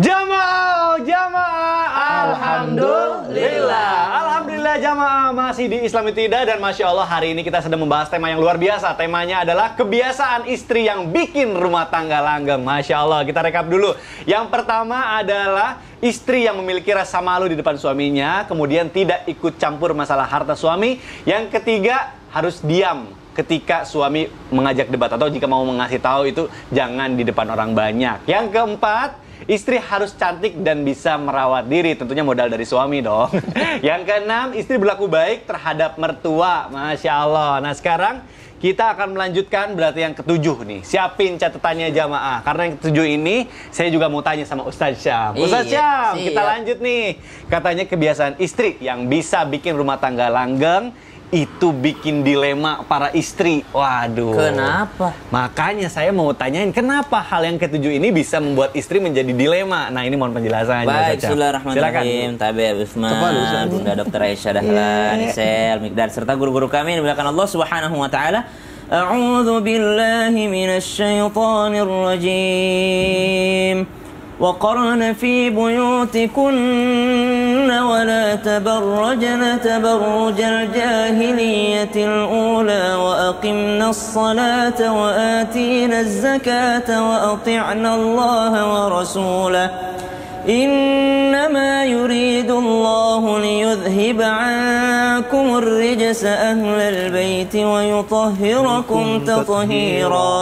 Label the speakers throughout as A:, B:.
A: Jamaah, jamaah, alhamdulillah, alhamdulillah jamaah masih di Islami Tidak dan masya Allah hari ini kita sedang membahas tema yang luar biasa. Temanya adalah kebiasaan istri yang bikin rumah tangga langgeng. Masya Allah, kita rekap dulu. Yang pertama adalah istri yang memiliki rasa malu di depan suaminya, kemudian tidak ikut campur masalah harta suami. Yang ketiga harus diam ketika suami mengajak debat atau jika mau mengasih tahu itu jangan di depan orang banyak. Yang keempat, istri harus cantik dan bisa merawat diri. Tentunya modal dari suami dong. Yang keenam, istri berlaku baik terhadap mertua. Masya Allah. Nah sekarang kita akan melanjutkan berarti yang ketujuh nih. Siapin catatannya jamaah. Karena yang ketujuh ini saya juga mau tanya sama Ustadz Syam. Ustadz Syam, kita lanjut nih. Katanya kebiasaan istri yang bisa bikin rumah tangga langgeng itu bikin dilema para istri. Waduh.
B: Kenapa?
A: Makanya saya mau tanyain kenapa hal yang ketujuh ini bisa membuat istri menjadi dilema. Nah ini mohon penjelasannya.
B: Baik, bismillahirrahmanirrahim. Tabi Usman, Bunda Dr. Aisyah Dahlan, Isel, Mikdad serta guru-guru kami yang dimuliakan Allah Subhanahu wa taala. A'udzu billahi minasy syaithanir rajim. وقرن في بيوتكن ولا تبرجن تبرج الجاهلية الأولى وأقمنا الصلاة وآتينا الزكاة وأطعنا الله ورسوله إنما يريد الله ليذهب عنكم الرجس أهل البيت ويطهركم تطهيرا.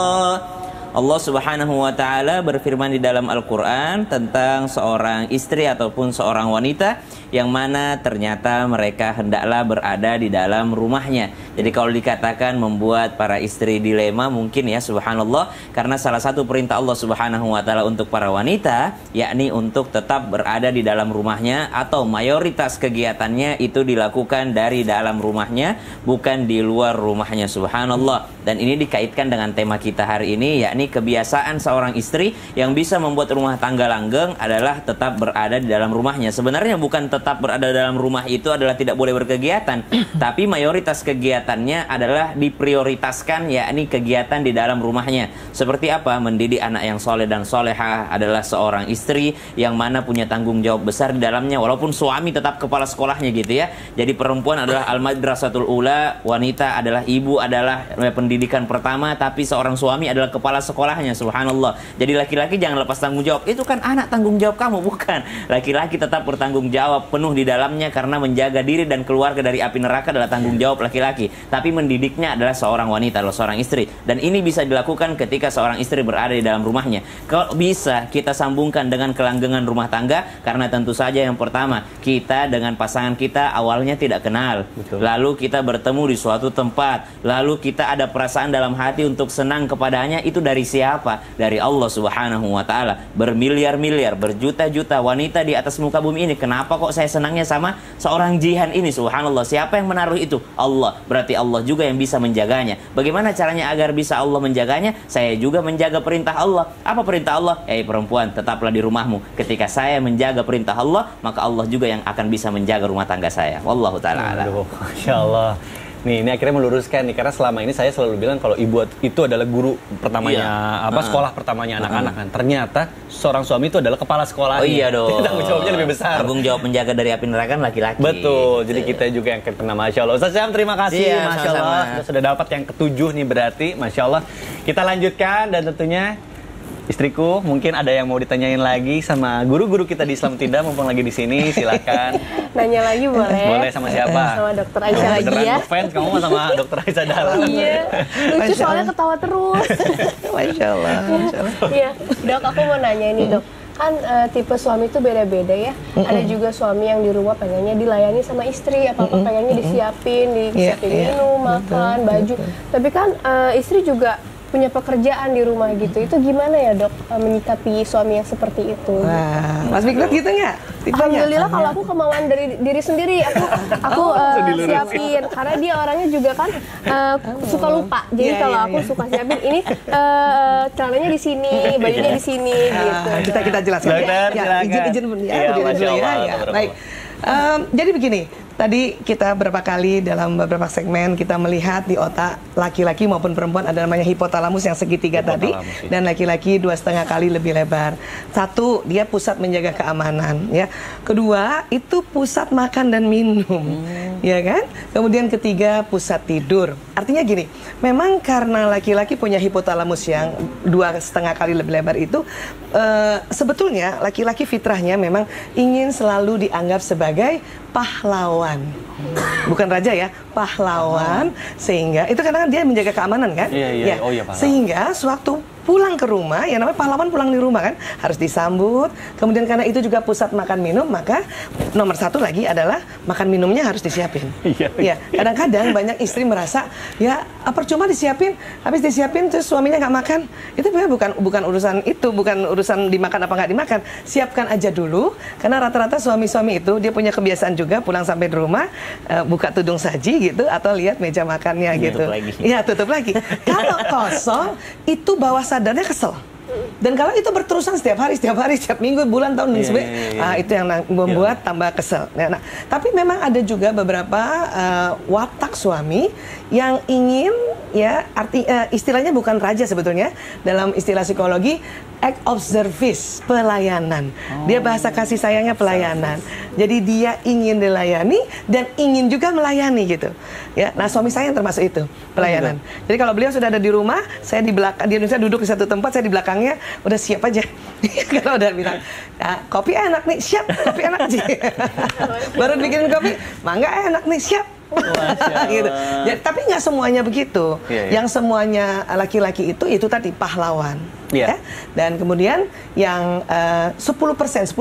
B: Allah Subhanahu wa taala berfirman di dalam Al-Qur'an tentang seorang istri ataupun seorang wanita yang mana ternyata mereka hendaklah berada di dalam rumahnya. Jadi kalau dikatakan membuat para istri dilema mungkin ya subhanallah, karena salah satu perintah Allah Subhanahu wa taala untuk para wanita yakni untuk tetap berada di dalam rumahnya atau mayoritas kegiatannya itu dilakukan dari dalam rumahnya bukan di luar rumahnya subhanallah. Dan ini dikaitkan dengan tema kita hari ini yakni kebiasaan seorang istri yang bisa membuat rumah tangga langgeng adalah tetap berada di dalam rumahnya. Sebenarnya bukan tetap berada dalam rumah itu adalah tidak boleh berkegiatan, tapi mayoritas kegiatannya adalah diprioritaskan yakni kegiatan di dalam rumahnya. Seperti apa? Mendidik anak yang soleh dan solehah adalah seorang istri yang mana punya tanggung jawab besar di dalamnya, walaupun suami tetap kepala sekolahnya gitu ya. Jadi perempuan adalah al-madrasatul ula, wanita adalah ibu, adalah pendidikan pertama, tapi seorang suami adalah kepala sekolahnya subhanallah. Jadi laki-laki jangan lepas tanggung jawab. Itu kan anak tanggung jawab kamu, bukan. Laki-laki tetap bertanggung jawab penuh di dalamnya karena menjaga diri dan keluarga dari api neraka adalah tanggung jawab laki-laki. Tapi mendidiknya adalah seorang wanita, adalah seorang istri. Dan ini bisa dilakukan ketika seorang istri berada di dalam rumahnya. Kalau bisa kita sambungkan dengan kelanggengan rumah tangga, karena tentu saja yang pertama, kita dengan pasangan kita awalnya tidak kenal. Betul. Lalu kita bertemu di suatu tempat, lalu kita ada perasaan dalam hati untuk senang kepadanya. Itu dari siapa? Dari Allah Subhanahu wa taala. Bermiliar-miliar, berjuta-juta wanita di atas muka bumi ini. Kenapa kok saya senangnya sama seorang jihan ini? Subhanallah. Siapa yang menaruh itu? Allah. Berarti Allah juga yang bisa menjaganya. Bagaimana caranya agar bisa Allah menjaganya? Saya juga menjaga perintah Allah. Apa perintah Allah? Perempuan, tetaplah di rumahmu. Ketika saya menjaga perintah Allah, maka Allah juga yang akan bisa menjaga rumah tangga saya. Wallahu ta'ala a'lam.
A: Masya Allah. Nih, ini akhirnya meluruskan nih, karena selama ini saya selalu bilang kalau ibu itu adalah guru pertamanya, sekolah pertamanya anak-anak kan. Ternyata seorang suami itu adalah kepala sekolahnya.
B: Oh iya dong.
A: Tanggung jawabnya lebih besar.
B: Tanggung jawab menjaga dari api neraka kan laki-laki.
A: Betul. Jadi kita juga yang kena. Masya Allah. Ustaz Syam, terima kasih.
B: Iya,
A: Masya Allah. Sudah dapat yang ketujuh nih berarti. Masya Allah. Kita lanjutkan dan tentunya istriku, mungkin ada yang mau ditanyain lagi sama guru-guru kita di Islam Tidak, mumpung lagi di sini, silakan.
C: Nanya lagi boleh?
A: Boleh, sama siapa?
C: Sama Dokter Aisyah lagi ya.
A: Fans kamu sama Dokter Aisyah Dahlan.
C: Iya, lucu soalnya ketawa terus.
A: Masya Allah.
C: Iya, Dok, aku mau nanya ini Dok. Kan tipe suami itu beda-beda ya. Ada juga suami yang di rumah pengennya dilayani sama istri, apa-apa pengennya disiapin minum, makan, baju. Tapi kan istri juga punya pekerjaan di rumah gitu. Itu gimana ya Dok menyikapi suami yang seperti itu?
D: Wah, Mas Mikdad gitu nggak?
C: Alhamdulillah kalau aku kemauan dari diri sendiri, aku siapin. Karena dia orangnya juga kan suka lupa. Jadi kalau aku suka siapin ini celananya di sini, bajunya di sini gitu.
D: Kita jelaskan.
A: Dokter,
D: Ya, izin ya,
A: Iya,
D: dulu ya. Baik. Jadi begini, tadi kita berapa kali dalam beberapa segmen kita melihat di otak laki-laki maupun perempuan ada namanya hipotalamus yang segitiga tadi, dan laki-laki 2,5 kali lebih lebar. Satu, dia pusat menjaga keamanan, ya. Kedua, itu pusat makan dan minum, ya kan? Kemudian ketiga, pusat tidur. Artinya gini, memang karena laki-laki punya hipotalamus yang 2,5 kali lebih lebar itu, sebetulnya laki-laki fitrahnya memang ingin selalu dianggap sebagai pahlawan, bukan raja ya, pahlawan. Sehingga itu karena dia menjaga keamanan kan,
A: Iya. Oh, iya,
D: sehingga sewaktu pulang ke rumah, ya namanya pahlawan pulang di rumah kan, harus disambut. Kemudian karena itu juga pusat makan minum, maka nomor satu lagi adalah makan minumnya harus disiapin. Ya, kadang-kadang banyak istri merasa ya percuma disiapin, habis disiapin terus suaminya nggak makan. Itu bukan urusan itu, bukan urusan dimakan apa nggak dimakan. Siapkan aja dulu, karena rata-rata suami-suami itu dia punya kebiasaan juga pulang sampai di rumah buka tudung saji gitu atau lihat meja makannya gitu. Iya, tutup lagi. Kalau kosong itu bawah sadarnya kesel. Dan kalau itu berterusan setiap hari, setiap minggu, bulan, tahun dan sebagainya, itu yang membuat tambah kesel. Nah, tapi memang ada juga beberapa watak suami yang ingin, ya, istilahnya bukan raja sebetulnya, dalam istilah psikologi act of service, pelayanan. Dia bahasa kasih sayangnya pelayanan. Jadi dia ingin dilayani dan ingin juga melayani gitu. Ya, nah suami saya yang termasuk itu, pelayanan. Jadi kalau beliau sudah ada di rumah, saya di belakang, dia duduk di satu tempat, saya di belakangnya udah siap aja. Kalau udah bilang, nah, kopi enak nih, siap, kopi enak sih. Baru bikin kopi, mangga enak nih, siap. Gitu. Jadi, tapi nggak semuanya begitu. Yang semuanya laki-laki itu tadi pahlawan. Ya? Dan kemudian yang 10%, 10-15%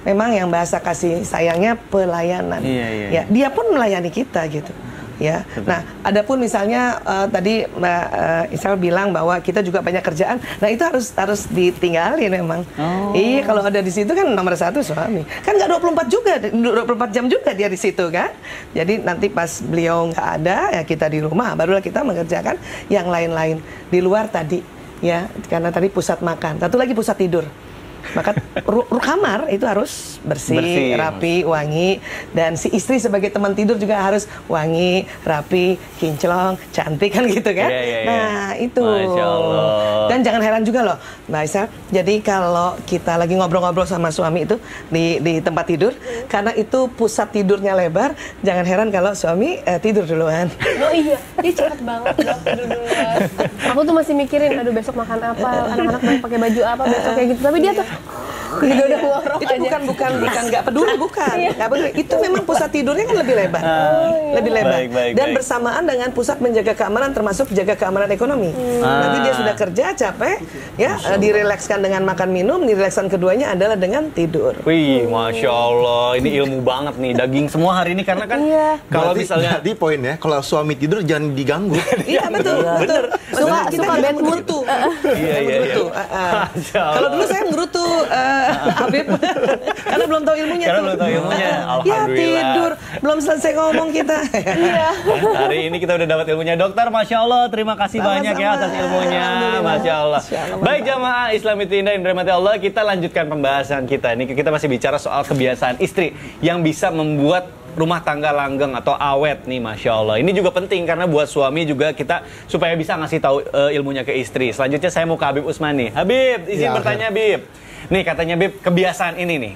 D: memang yang bahasa kasih sayangnya pelayanan. Ya, dia pun melayani kita gitu. Ya, nah, adapun misalnya tadi Mbak Isal bilang bahwa kita juga banyak kerjaan, nah itu harus ditinggalin memang. Iya, kalau ada di situ kan nomor satu suami. Kan nggak 24 jam juga dia di situ kan. Jadi nanti pas beliau nggak ada, ya kita di rumah, barulah kita mengerjakan yang lain-lain di luar tadi. Ya, karena tadi pusat makan, satu lagi pusat tidur. Maka kamar itu harus bersih, rapi, wangi. Dan si istri sebagai teman tidur juga harus wangi, rapi, kinclong, cantik kan gitu kan. Nah itu.
A: Masya Allah.
D: Dan jangan heran juga loh Mbak Aisyah, jadi kalau kita lagi ngobrol-ngobrol sama suami itu di tempat tidur, karena itu pusat tidurnya lebar, jangan heran kalau suami tidur duluan.
C: Oh iya, dia cepet banget tidur duluan. Aku tuh masih mikirin, aduh besok makan apa, anak-anak mau pakai baju apa besok kayak gitu. Tapi dia tuh udah ngorok
D: itu
C: aja.
D: bukan nggak peduli, nggak peduli. Itu memang pusat tidurnya kan lebih lebar, lebih lebar. Dan bersamaan dengan pusat menjaga keamanan, termasuk jaga keamanan ekonomi. Nanti dia sudah kerja capek, ya direlekskan dengan makan minum, direlekskan keduanya adalah dengan tidur.
A: Wih, Masya Allah, ini ilmu banget nih, daging semua hari ini karena kan kalau misalnya
E: di poin ya, kalau suami tidur jangan diganggu.
D: Iya betul.
C: Suka bad mood tuh.
A: Iya.
D: Kalau dulu saya ngerutu Habib karena belum tahu ilmunya.
A: Alhamdulillah.
D: Ya tidur, belum selesai ngomong kita.
A: Hari ini kita udah dapat ilmunya, dokter. Masya Allah, terima kasih banyak ya atas ilmunya. Masya Allah. Baik jamaah Islamiti Indah yang dirahmati Allah, kita lanjutkan pembahasan kita. Ini kita masih bicara soal kebiasaan istri yang bisa membuat rumah tangga langgeng atau awet nih, Masya Allah. Ini juga penting karena buat suami juga kita supaya bisa ngasih tahu ilmunya ke istri. Selanjutnya saya mau ke Habib Usman nih. Habib, izin bertanya Habib. Nih katanya Habib, kebiasaan ini nih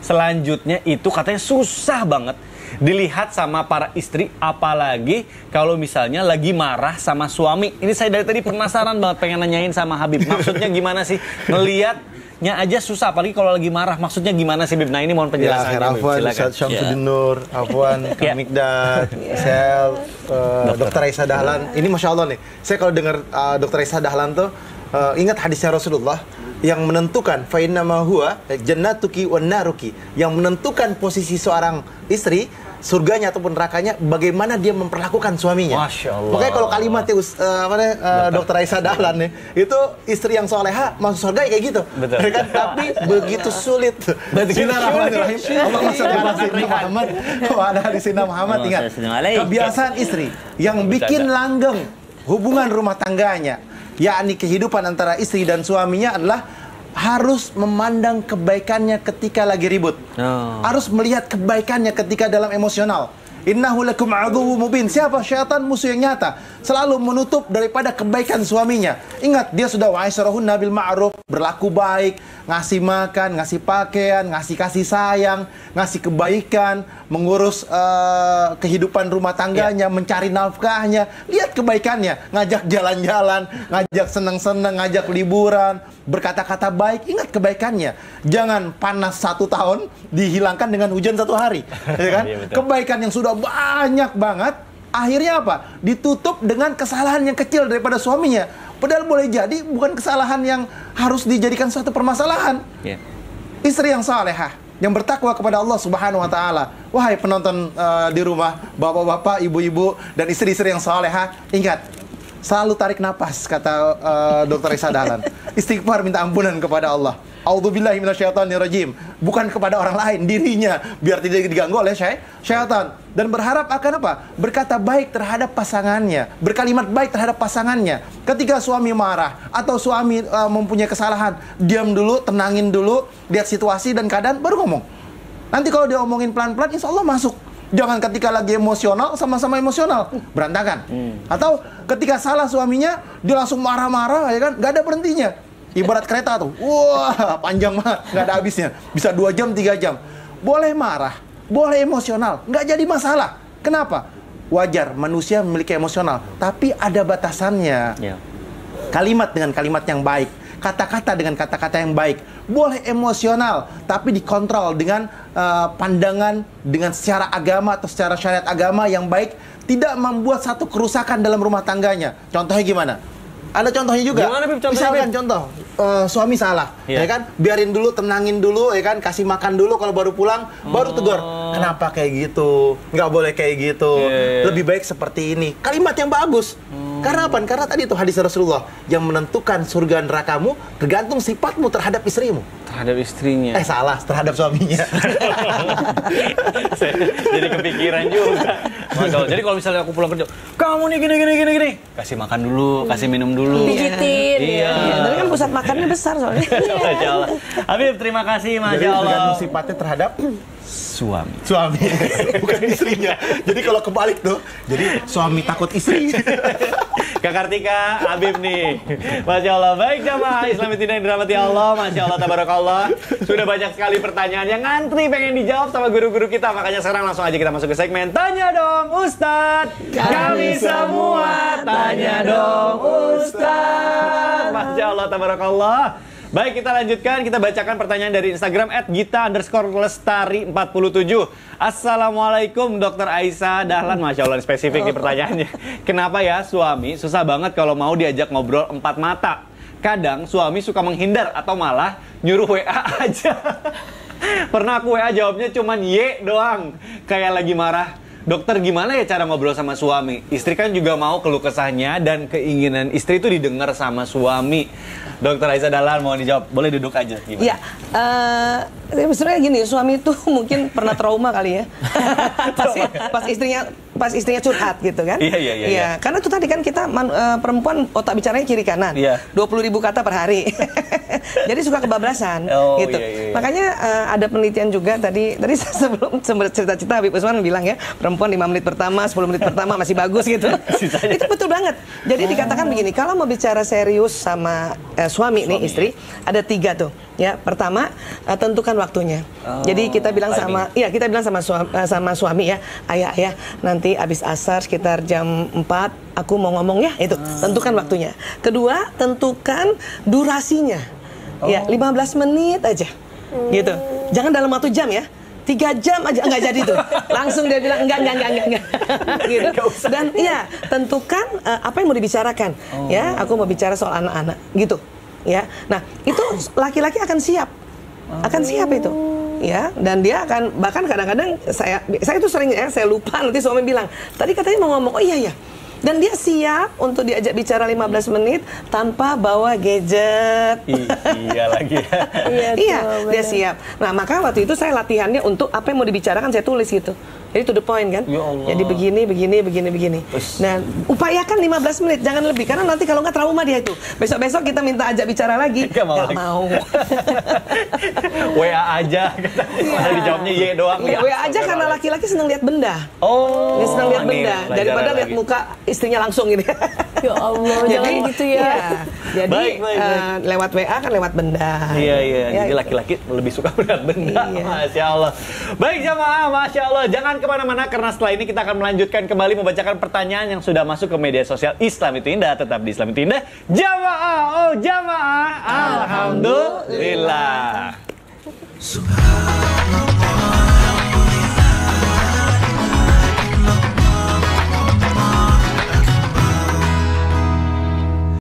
A: selanjutnya itu katanya susah banget dilihat sama para istri, apalagi kalau misalnya lagi marah sama suami. Ini saya dari tadi penasaran banget, pengen nanyain sama Habib. Maksudnya gimana sih ngelihatnya aja susah, apalagi kalau lagi marah. Maksudnya gimana sih Bib? Nah ini mohon penjelasannya.
E: Ya, Afwan, Ustaz Syamsuddin Nur, Afwan, Kang Mikdad, Sel, Dr. Aisyah Dahlan. Ini Masya Allah nih, saya kalau dengar Dr. Aisyah Dahlan tuh ingat hadisnya Rasulullah yang menentukan fa inna ma huwa jannatuki wan naruki, yang menentukan posisi seorang istri, surganya ataupun nerakanya, bagaimana dia memperlakukan suaminya.
A: Masya Allah.
E: Makanya kalau kalimatnya Dr. Aisyah Dahlan nih, itu istri yang soleha masuk surga kayak gitu.
A: Betul.
E: Kan? Tapi begitu sulit. Bismillahirrahmanirrahim. Allahumma shalli ala sayyidina Muhammad wa ala ali sayyidina Muhammad. Ingat, kebiasaan istri yang bikin langgeng hubungan rumah tangganya, yakni kehidupan antara istri dan suaminya adalah harus memandang kebaikannya ketika lagi ribut. Harus melihat kebaikannya ketika dalam emosional. Innahu lakum aduwwum mubin. Siapa? Syaitan, musuh yang nyata. Selalu menutup daripada kebaikan suaminya. Ingat, dia sudah wa'isyrahunna bil ma'ruf, berlaku baik, ngasih makan, ngasih pakaian, ngasih kasih sayang, ngasih kebaikan, mengurus kehidupan rumah tangganya, mencari nafkahnya. Lihat kebaikannya, ngajak jalan-jalan, ngajak senang-senang, ngajak liburan, berkata-kata baik. Ingat kebaikannya. Jangan panas 1 tahun dihilangkan dengan hujan 1 hari, ya kan? Kebaikan yang sudah banyak banget, akhirnya apa? Ditutup dengan kesalahan yang kecil daripada suaminya. Padahal boleh jadi bukan kesalahan yang harus dijadikan suatu permasalahan. Istri yang salehah, yang bertakwa kepada Allah Subhanahu wa taala. Wahai penonton di rumah, bapak-bapak, ibu-ibu, dan istri-istri yang salehah, ingat, selalu tarik napas, kata Dr. Raisa Dahlan. Istighfar, minta ampunan kepada Allah. A'udzubillahi minasyaitonirrajim. Bukan kepada orang lain, dirinya, biar tidak diganggu oleh syaitan. Dan berharap akan apa? Berkata baik terhadap pasangannya, berkalimat baik terhadap pasangannya. Ketika suami marah atau suami mempunyai kesalahan, diam dulu, tenangin dulu, lihat situasi dan keadaan, baru ngomong. Nanti kalau dia omongin pelan-pelan, insya Allah masuk. Jangan ketika lagi emosional, sama-sama emosional, berantakan. Atau ketika salah suaminya, dia langsung marah-marah, ya kan? Gak ada berhentinya. Ibarat kereta tuh, wah panjang banget, nggak ada habisnya. Bisa 2 jam, 3 jam. Boleh marah, boleh emosional, nggak jadi masalah. Kenapa? Wajar, manusia memiliki emosional, tapi ada batasannya. Kalimat dengan kalimat yang baik, kata-kata dengan kata-kata yang baik. Boleh emosional, tapi dikontrol dengan pandangan, dengan secara agama atau secara syariat agama yang baik, tidak membuat satu kerusakan dalam rumah tangganya. Contohnya gimana? Ada contohnya juga.
A: Gimana, Bib? Contohnya,
E: misalkan contoh, suami salah, ya kan? Biarin dulu, tenangin dulu, ya kan? Kasih makan dulu, kalau baru pulang, baru tegur. Kenapa kayak gitu? Nggak boleh kayak gitu. Lebih baik seperti ini. Kalimat yang bagus. Karena apa? Karena tadi itu hadis Rasulullah, yang menentukan surga nerakamu tergantung sifatmu terhadap istrimu.
A: Terhadap istrinya.
E: Salah, terhadap suaminya.
A: Jadi kepikiran juga. Masya. Jadi kalau misalnya aku pulang kerja, kamu nih gini. Kasih makan dulu, kasih minum dulu.
C: Pijitin.
A: Iya.
D: Tapi kan pusat makannya besar soalnya.
A: Masya Allah. Habib, terima kasih, Masya
E: Jadi
A: Allah.
E: tergantung sifatnya terhadap
A: Suami.
E: bukan istrinya. Jadi kalau kebalik tuh, jadi suami takut istri.
A: Kak Kartika, Habib nih. Masya Allah. Baik jamaah Islami Tidak yang dirahmati Allah. Masya Allah, tabarakallah. Sudah banyak sekali pertanyaan yang ngantri pengen dijawab sama guru-guru kita. Makanya sekarang langsung aja kita masuk ke segmen Tanya Dong Ustadz. Kami semua tanya dong Ustadz. Masya Allah, tabarakallah. Baik, kita lanjutkan. Kita bacakan pertanyaan dari Instagram @gita_lestari47. Assalamualaikum Dr. Aisyah Dahlan. Masya Allah, spesifik nih pertanyaannya. Kenapa ya suami susah banget kalau mau diajak ngobrol 4 mata? Kadang suami suka menghindar atau malah nyuruh WA aja. Pernah aku WA jawabnya cuman Y doang, kayak lagi marah. Dokter, gimana ya cara ngobrol sama suami? Istri kan juga mau keluh kesahnya dan keinginan istri itu didengar sama suami. Dokter Aisyah Dahlan, mau dijawab? Boleh duduk aja. Gimana?
D: Iya, sebenarnya gini, suami itu mungkin pernah trauma kali ya. pas istrinya curhat gitu kan? Iya. Karena itu tadi kan kita perempuan otak bicaranya kiri kanan. 20.000 kata per hari. Jadi suka kebablasan gitu.
A: Iya.
D: Makanya ada penelitian juga tadi sebelum cerita-cerita Habib Usman bilang ya, perempuan 5 menit pertama, 10 menit pertama masih bagus gitu. Itu betul banget. Jadi dikatakan begini, kalau mau bicara serius sama suami nih istri, ada 3 tuh. Ya, pertama tentukan waktunya. Jadi kita bilang sama suami ya, ayah nanti abis asar sekitar jam 4 aku mau ngomong ya, itu tentukan waktunya. Kedua, tentukan durasinya. Ya, 15 menit aja. Gitu. Jangan dalam waktu jam ya. 3 jam aja nggak jadi tuh. Langsung dia bilang enggak. Gitu. Dan iya, tentukan apa yang mau dibicarakan. Ya, aku mau bicara soal anak-anak gitu. Ya. Nah, itu laki-laki akan siap. Akan siap itu. Ya, dan dia akan, bahkan kadang-kadang saya itu sering ya, saya lupa, nanti suami bilang, "Tadi katanya mau ngomong." Oh iya. Dan dia siap untuk diajak bicara 15 menit tanpa bawa gadget.
A: Iya lagi.
D: Iya, dia siap. Nah, maka waktu itu saya latihannya untuk apa yang mau dibicarakan saya tulis gitu. Jadi to the point kan.
A: Ya Allah.
D: Jadi begini. Nah, upayakan 15 menit, jangan lebih. Karena nanti kalau nggak trauma dia itu. Besok-besok kita minta ajak bicara lagi.
A: Nggak mau. WA aja. Malah dijawabnya ye doang.
D: Iya, WA aja karena laki-laki senang lihat benda.
A: Oh.
D: Dia senang lihat
A: ini
D: benda daripada lihat
A: lagi.
D: muka istrinya langsung gitu.
C: Ya Allah, jangan gitu ya.
D: Iya. Jadi
A: Baik.
D: lewat WA kan lewat benda.
A: Iya.
D: Ya,
A: Jadi
D: itu.
A: laki-laki lebih suka melihat benda.
D: Iya.
A: Masya Allah. Baik jamaah, Masya Allah. Jangan kemana-mana karena setelah ini kita akan melanjutkan kembali membacakan pertanyaan yang sudah masuk ke media sosial Islam Itu Indah. Tetap di Islam Itu Indah. Jamaah, oh jamaah. Alhamdulillah.